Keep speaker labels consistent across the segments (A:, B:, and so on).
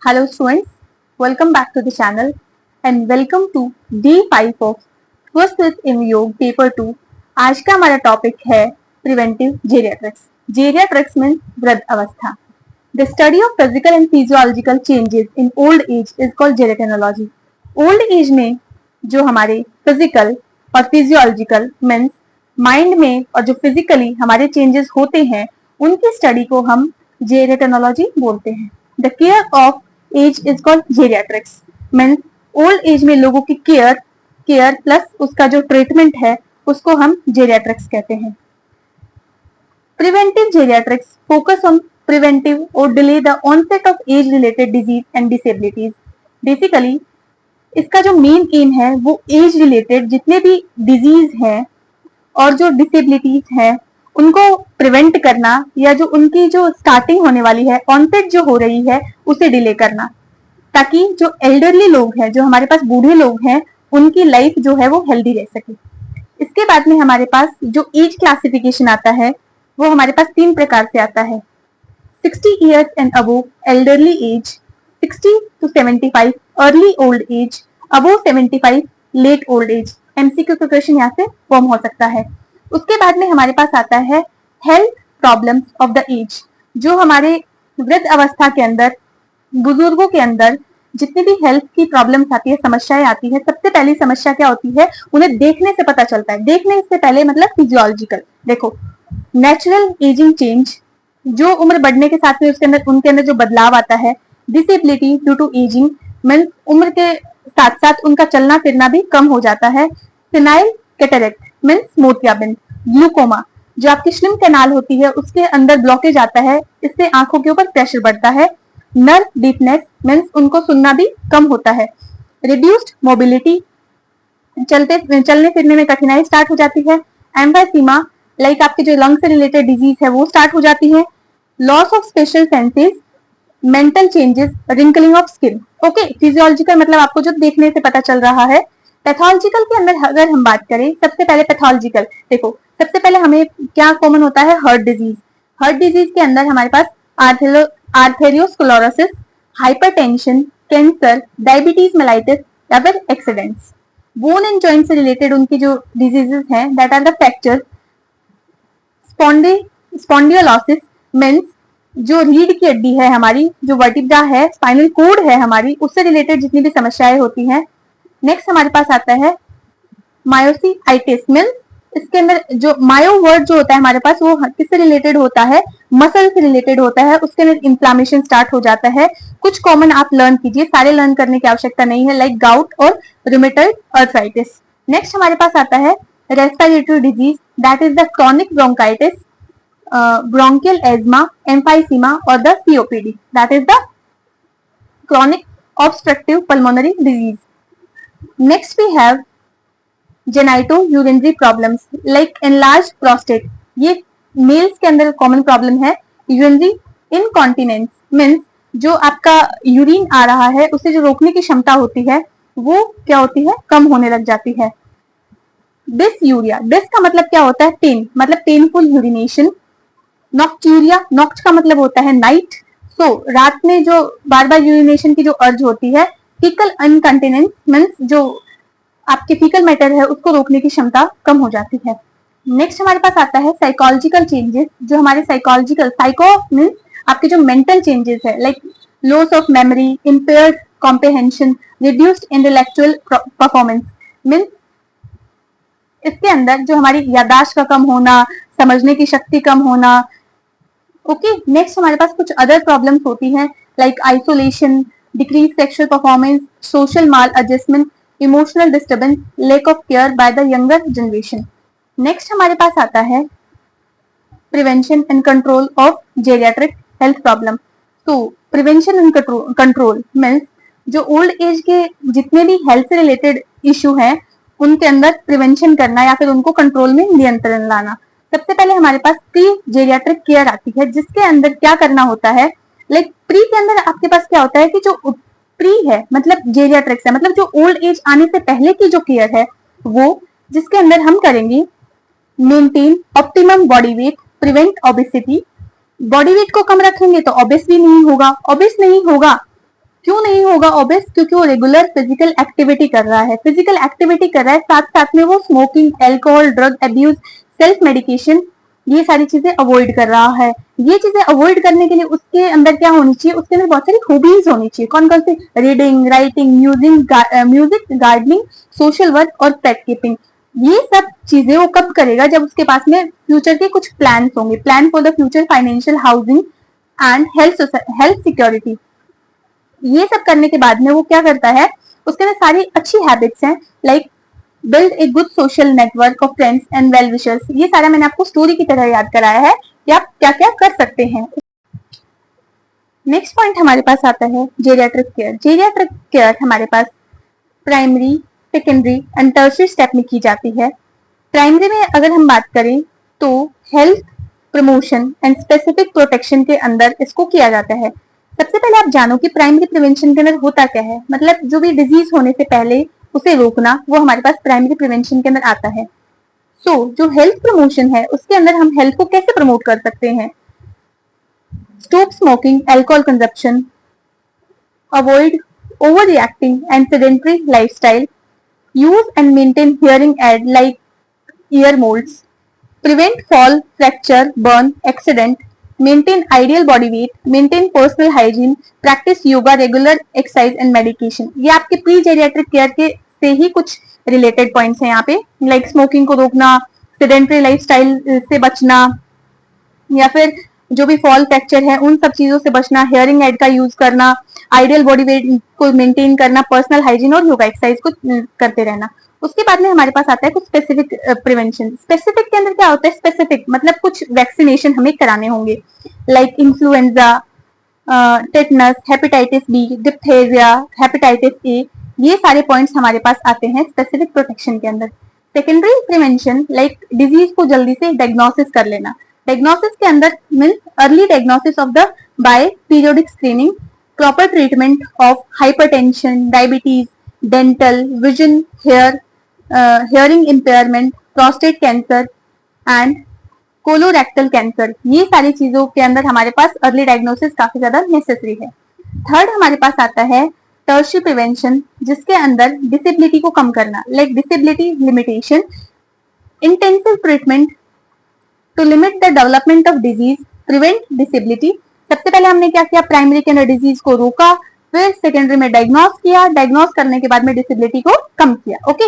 A: Hello students, welcome back to the channel and welcome to D5 of First with योग paper 2। आज का हमारा topic है preventive geriatrics. Geriatrics means वृद्ध अवस्था। The study of physical and physiological changes in old age is called geriatrinology। Old age में जो हमारे फिजिकल और फिजियोलॉजिकल मीन्स माइंड में और जो फिजिकली हमारे चेंजेस होते हैं उनकी स्टडी को हम जेरियाट्रिनोलॉजी बोलते हैं। The care of age is called geriatrics means old age में लोगों की केयर प्लस उसका जो ट्रीटमेंट है उसको हम जेरियाट्रिक्स कहते हैं। Preventive geriatrics focus on preventive और delay the onset of age related disease and disabilities. Basically इसका जो मेन एम है वो एज रिलेटेड जितने भी डिजीज हैं और जो डिसेबिलिटीज हैं उनको प्रिवेंट करना या जो उनकी जो स्टार्टिंग होने वाली है ऑनसेट जो हो रही है उसे डिले करना, ताकि जो एल्डरली लोग हैं जो हमारे पास बूढ़े लोग हैं उनकी लाइफ जो है वो हेल्दी रह सके। इसके बाद में हमारे पास जो एज क्लासिफिकेशन आता है वो हमारे पास 3 प्रकार से आता है। 60 years and above elderly age, 60 to 75 early old age, above 75 late old age। MCQ का क्वेश्चन यहाँ से फॉर्म हो सकता है। उसके बाद में हमारे पास आता है health problems of the age. जो हमारे वृद्ध अवस्था के अंदर बुजुर्गों के अंदर जितनी भी हेल्थ की प्रॉब्लम्स आती है, समस्याएं आती है, सबसे पहली समस्या क्या होती है उन्हें देखने से पता चलता है। देखने से पहले मतलब फिजियोलॉजिकल। देखो नेचुरल एजिंग चेंज, जो उम्र बढ़ने के साथ में उनके अंदर जो बदलाव आता है। Disability due to ageing means उम्र के साथ साथ उनका चलना फिरना भी कम हो जाता है। फिनाइल कैटरेक्ट मीन्स मोतियाबिंद। ग्लूकोमा, जो आपकी स्लिम कैनाल होती है उसके अंदर ब्लॉकेज आता है, इससे आंखों के ऊपर प्रेशर बढ़ता है। नर्व डीपनेस मीन्स उनको सुनना भी कम होता है। रिड्यूस्ड मोबिलिटी, चलने फिरने में कठिनाई स्टार्ट हो जाती है। एम्फाइसीमा, लाइक आपके जो लंग से रिलेटेड डिजीज है वो स्टार्ट हो जाती है। Loss of special senses, mental changes, wrinkling of skin. Okay, physiological मतलब आपको जो देखने से पता चल रहा है। पैथोलॉजिकल के अंदर अगर हम बात करें, सबसे पहले पैथोलॉजिकल देखो, सबसे पहले हमें क्या कॉमन होता है, हार्ट डिजीज। हार्ट डिजीज के अंदर हमारे पास arteriosclerosis, hypertension, cancer, diabetes mellitus या फिर एक्सीडेंट्स। बोन एंड जॉइंट से रिलेटेड उनकी जो डिजीजेस हैं that are the fracture. Spondylosis means जो रीढ़ की हड्डी है हमारी, जो वर्टिब्रा है, स्पाइनल कोड है हमारी, उससे रिलेटेड जितनी भी समस्याएं होती हैं। नेक्स्ट हमारे पास आता है मायोसिटिस मीन्स इसके अंदर जो मायो वर्ड जो होता है हमारे पास वो किससे रिलेटेड होता है, मसल से रिलेटेड होता है। उसके अंदर इन्फ्लामेशन स्टार्ट हो जाता है। कुछ कॉमन आप लर्न कीजिए, सारे लर्न करने की आवश्यकता नहीं है, लाइक गाउट और रूमेटॉइड अर्थराइटिस। नेक्स्ट हमारे पास आता है respiratory disease that is the chronic bronchitis, bronchial asthma, emphysema और the COPD that is the chronic obstructive pulmonary disease. Next we have genitourinary problems like enlarged prostate। ये mails के अंदर common problem है। Urinary incontinence means जो आपका urine आ रहा है उसे जो रोकने की क्षमता होती है वो क्या होती है, कम होने लग जाती है। डिसयूरिया, डिस का मतलब क्या होता है, पेन, मतलब पेनफुल यूरिनेशन। नॉक्ट्यूरिया, नॉक्ट का मतलब होता है नाइट। रात में जो बार बार यूरिनेशन की जो अर्ज होती है। फीकल अनकंटिनेंस मीन्स जो आपके फीकल मैटर है उसको रोकने की क्षमता कम हो जाती है। नेक्स्ट हमारे पास आता है साइकोलॉजिकल चेंजेस। जो हमारे साइकोलॉजिकल, साइको मीन्स आपके जो मेंटल चेंजेस है, like loss of memory, impaired comprehension, reduced intellectual performance means इसके अंदर जो हमारी याददाश्त का कम होना, समझने की शक्ति कम होना। ओके, नेक्स्ट हमारे पास कुछ अदर प्रॉब्लम्स होती हैं like isolation, decrease sexual performance, social maladjustment, emotional disturbance, lack of care by the younger generation. Next हमारे पास आता है prevention and control of geriatric health problem. तो प्रिवेंशन एंड कंट्रोल मीन्स जो old age के जितने भी health से रिलेटेड इश्यू हैं उनके अंदर प्रिवेंशन करना या फिर उनको कंट्रोल में नियंत्रण लाना। सबसे पहले हमारे पास प्री जेरियाट्रिक केयर आती है, जिसके अंदर क्या करना होता है, लाइक प्री के अंदर आपके पास क्या होता है कि जो प्री है मतलब जेरियाट्रिक्स है, मतलब जो ओल्ड एज आने से पहले की जो केयर है वो, जिसके अंदर हम करेंगे maintain optimum body weight, prevent obesity. Body weight को कम रखेंगे तो ओबेस भी नहीं होगा, ओबेस नहीं होगा क्यों नहीं होगा ऑब्वियस, क्योंकि वो रेगुलर फिजिकल एक्टिविटी कर रहा है, फिजिकल एक्टिविटी कर रहा है, साथ साथ में वो smoking, alcohol, drug abuse, self medication, ये सारी चीजें अवॉइड कर रहा है। ये चीजें अवॉइड करने के लिए उसके अंदर क्या होनी चाहिए, उसके अंदर बहुत सारी हॉबीज होनी चाहिए। कौन कौन सी? Reading, writing, music, gardening, social work और पेट कीपिंग। ये सब चीजें वो कब करेगा? जब उसके पास में फ्यूचर के कुछ प्लान होंगे, plan for the future financial, housing and health security. ये सब करने के बाद में वो क्या करता है, उसके अंदर सारी अच्छी हैबिट्स हैं, like build a good social network of friends and well wishers. ये सारा मैंने आपको स्टोरी की तरह याद कराया है कि आप क्या क्या कर सकते हैं। नेक्स्ट पॉइंट हमारे पास आता है जेरियाट्रिक केयर। जेरियाट्रिक केयर हमारे पास primary, secondary and tertiary step में की जाती है। प्राइमरी में अगर हम बात करें तो health promotion and specific protection के अंदर इसको किया जाता है। सबसे पहले आप जानो कि प्राइमरी प्रिवेंशन के अंदर होता क्या है, मतलब जो भी डिजीज होने से पहले उसे रोकना, वो हमारे पास प्राइमरी प्रिवेंशन के अंदर आता है। जो हेल्थ प्रमोशन है उसके अंदर हम हेल्थ को कैसे प्रमोट कर सकते हैं? Stop smoking, alcohol consumption, avoid over reacting and sedentary lifestyle, use and maintain hearing aid like ear molds, prevent fall, fracture, burn, accident, maintain ideal body weight, maintain personal hygiene, practice yoga, regular exercise and medication। ये आपके pre geriatric care के से ही कुछ related points हैं यहाँ पे, like smoking को रोकना, सेडेंटरी लाइफस्टाइल से बचना, या फिर जो भी फॉल फ्रैक्चर है उन सब चीजों से बचना, हेयरिंग एड का यूज करना, आइडियल बॉडी वेट को मेंटेन करना, पर्सनल हाइजीन और योगा एक्सरसाइज को करते रहना। उसके बाद में हमारे पास आता है कुछ स्पेसिफिक प्रिवेंशन। स्पेसिफिक के अंदर क्या होता है? स्पेसिफिक मतलब कुछ वैक्सीनेशन हमें कराने होंगे, like influenza, tetanus, hepatitis B, diphtheria, hepatitis A. ये सारे पॉइंट्स हमारे पास आते हैं स्पेसिफिक प्रोटेक्शन के अंदर। सेकेंडरी प्रिवेंशन लाइक डिजीज को जल्दी से डायग्नोसिस कर लेना। डायग्नोसिस के अंदर means early diagnosis of the by periodic screening, proper treatment of hypertension, diabetes, dental, vision, hearing impairment, prostate cancer and colorectal cancer. ये सारी चीजों के अंदर हमारे पास अर्ली डायग्नोसिस काफी ज्यादा नेसेसरी है। थर्ड हमारे पास आता है टर्शियरी प्रिवेंशन, जिसके अंदर डिसेबिलिटी को कम करना, like disability limitation, intensive treatment to limit the development of disease, prevent disability. सबसे पहले हमने क्या किया? प्राइमरी के अंदर डिजीज को रोका, फिर सेकेंडरी में डायग्नोस किया, डायग्नोस करने के बाद में डिसेबिलिटी को कम किया। ओके,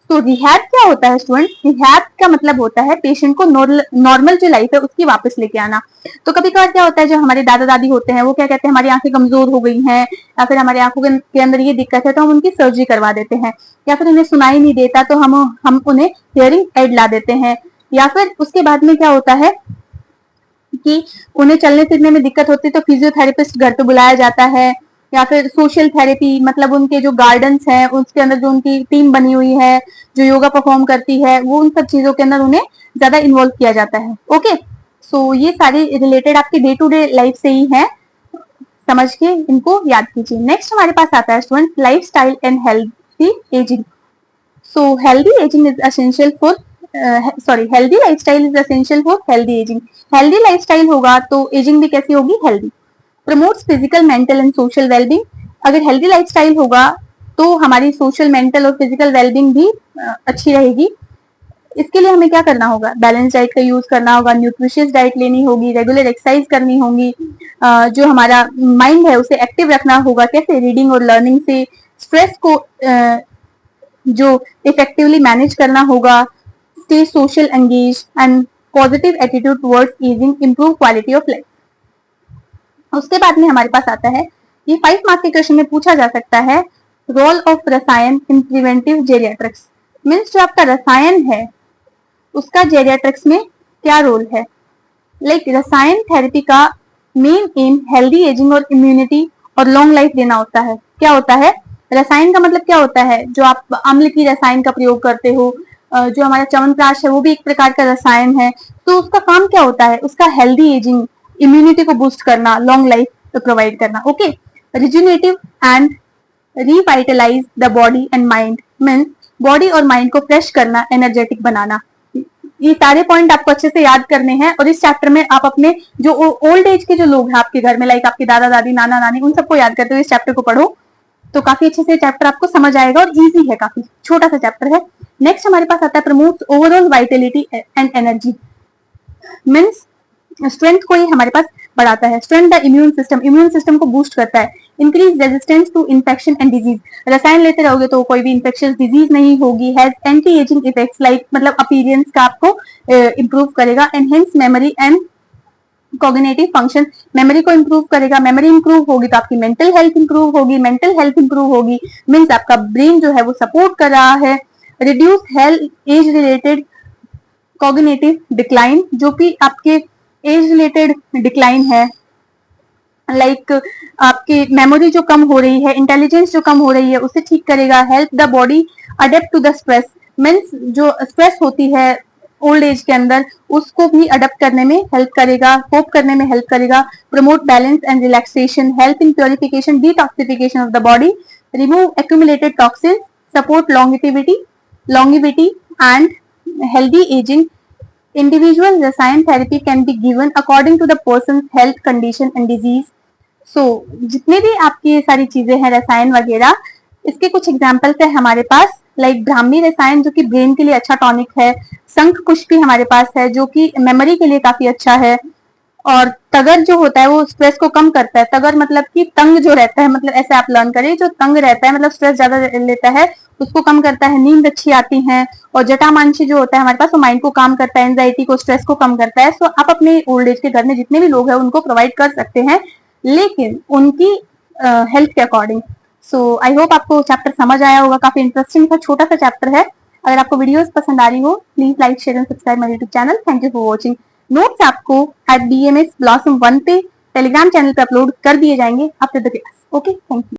A: तो रिहैब क्या होता है स्टूडेंट? रिहैब का मतलब होता है पेशेंट को नॉर्मल जो लाइफ है उसकी वापस लेके आना। तो कभी कभार क्या होता है, जो हमारे दादा दादी होते हैं वो क्या कहते हैं, हमारी आंखें कमजोर हो गई हैं या फिर हमारी आंखों के अंदर ये दिक्कत है, तो हम उनकी सर्जरी करवा देते हैं, या फिर उन्हें सुनाई नहीं देता तो हम उन्हें हियरिंग एड ला देते हैं, या फिर उसके बाद में क्या होता है कि उन्हें चलने फिरने में दिक्कत होती है तो फिजियोथेरेपिस्ट घर पे बुलाया जाता है, या फिर सोशल थेरेपी मतलब उनके जो गार्डन्स हैं उसके अंदर जो उनकी टीम बनी हुई है जो योगा परफॉर्म करती है, वो उन सब चीजों के अंदर उन्हें ज्यादा इन्वॉल्व किया जाता है। ओके, सो ये सारी रिलेटेड आपकी डे टू डे लाइफ से ही है, समझ के इनको याद कीजिए। नेक्स्ट हमारे पास आता है student life style and healthy ageing. So healthy ageing is essential for healthy lifestyle is essential for healthy ageing. Healthy lifestyle होगा तो एजिंग भी कैसी होगी? Healthy. Promotes physical, mental and social wellbeing. अगर हेल्दी लाइफस्टाइल होगा तो हमारी social, mental और फिजिकल वेलबींग भी अच्छी रहेगी। इसके लिए हमें क्या करना होगा? बैलेंस डाइट का यूज करना होगा, न्यूट्रिशियस डाइट लेनी होगी, रेगुलर एक्सरसाइज करनी होगी, जो हमारा माइंड है उसे एक्टिव रखना होगा। कैसे? रीडिंग और लर्निंग से। स्ट्रेस को जो इफेक्टिवली मैनेज करना होगा, stay social engage and positive attitude towards ageing, improve quality of life. उसके बाद में हमारे पास आता है, ये 5 मार्क के क्वेश्चन में पूछा जा सकता है, रोल ऑफ रसायन इन प्रिवेंटिव जेरियाट्रिक्स। मीन्स जो आपका रसायन है उसका जेरियाट्रिक्स में क्या रोल है? लाइक रसायन थेरेपी का मेन एम हेल्दी एजिंग और इम्यूनिटी और लॉन्ग लाइफ देना होता है। क्या होता है? रसायन का मतलब क्या होता है? जो आप अम्ल की रसायन का प्रयोग करते हो, जो हमारा च्यवनप्राश है वो भी एक प्रकार का रसायन है, तो उसका काम क्या होता है? उसका हेल्दी एजिंग, इम्यूनिटी को बूस्ट करना, लॉन्ग लाइफ प्रोवाइड करना। Okay, rejuvenate and revitalise the body and mind, means body और माइंड को फ्रेश करना, एनर्जेटिक बनाना। ये सारे पॉइंट आपको अच्छे से याद करने हैं और इस चैप्टर में आप अपने जो ओल्ड एज के जो लोग हैं आपके घर में, लाइक आपके दादा दादी, नाना नानी, उन सबको याद करते हुए इस चैप्टर को पढ़ो तो काफी अच्छे से चैप्टर आपको समझ आएगा और इजी है, काफी छोटा सा चैप्टर है। नेक्स्ट हमारे पास आता है promotes overall vitality and energy. Means strength को ही हमारे पास बढ़ाता है। Strength the immune system, immune system को बूस्ट करता है। Increase resistance to infection and disease, रसायन लेते रहोगे तो कोई भी इन्फेक्शियस डिजीज नहीं होगी। Has anti ageing effects, like मतलब अपीयरेंस का आपको इंप्रूव करेगा। Enhance memory and cognitive function, memory को इंप्रूव करेगा। मेमोरी इंप्रूव होगी तो आपकी मेंटल हेल्थ इंप्रूव होगी, मेंटल हेल्थ इंप्रूव होगी मीन्स आपका ब्रेन जो है वो सपोर्ट कर रहा है। Reduce health age related cognitive decline, जो कि आपके एज रिलेटेड डिक्लाइन है, लाइक आपकी मेमोरी जो कम हो रही है, इंटेलिजेंस जो कम हो रही है, उसे ठीक करेगा। Help the body adapt to the stress, means जो स्ट्रेस होती है ओल्ड एज के अंदर उसको भी अडेप्ट करने में हेल्प करेगा, कोप करने में हेल्प करेगा। Promote balance and relaxation, help in purification detoxification of the body, remove accumulated toxin, support longevity and healthy aging. Individual रसायन therapy can be given according to the person's health condition and disease. So जितने भी आपकी ये सारी चीजें हैं रसायन वगैरह, इसके कुछ एग्जाम्पल्स है हमारे पास, लाइक ब्राह्मी रसायन जो कि ब्रेन के लिए अच्छा टॉनिक है। शंख पुष्प भी हमारे पास है जो कि मेमोरी के लिए काफी अच्छा है। और तगर जो होता है वो स्ट्रेस को कम करता है। तगर मतलब कि तंग जो रहता है, मतलब ऐसे आप लर्न करें, जो तंग रहता है मतलब स्ट्रेस ज्यादा लेता है उसको कम करता है। नींद अच्छी आती है। और जटामांसी जो होता है हमारे पास वो माइंड को काम करता है, एंजाइटी को, स्ट्रेस को कम करता है। सो आप अपने ओल्ड एज के घर में जितने भी लोग हैं उनको प्रोवाइड कर सकते हैं, लेकिन उनकी हेल्थ के अकॉर्डिंग। सो आई होप आपको चैप्टर समझ आया होगा, काफी इंटरेस्टिंग था, छोटा सा चैप्टर है। अगर आपको वीडियोस पसंद आ रही हो please like share and subscribe my YouTube channel. Thank you for watching. Notes आपको at BMS Blossom 1 पे टेलीग्राम चैनल पे अपलोड कर दिए जाएंगे after the class. Okay, thank you.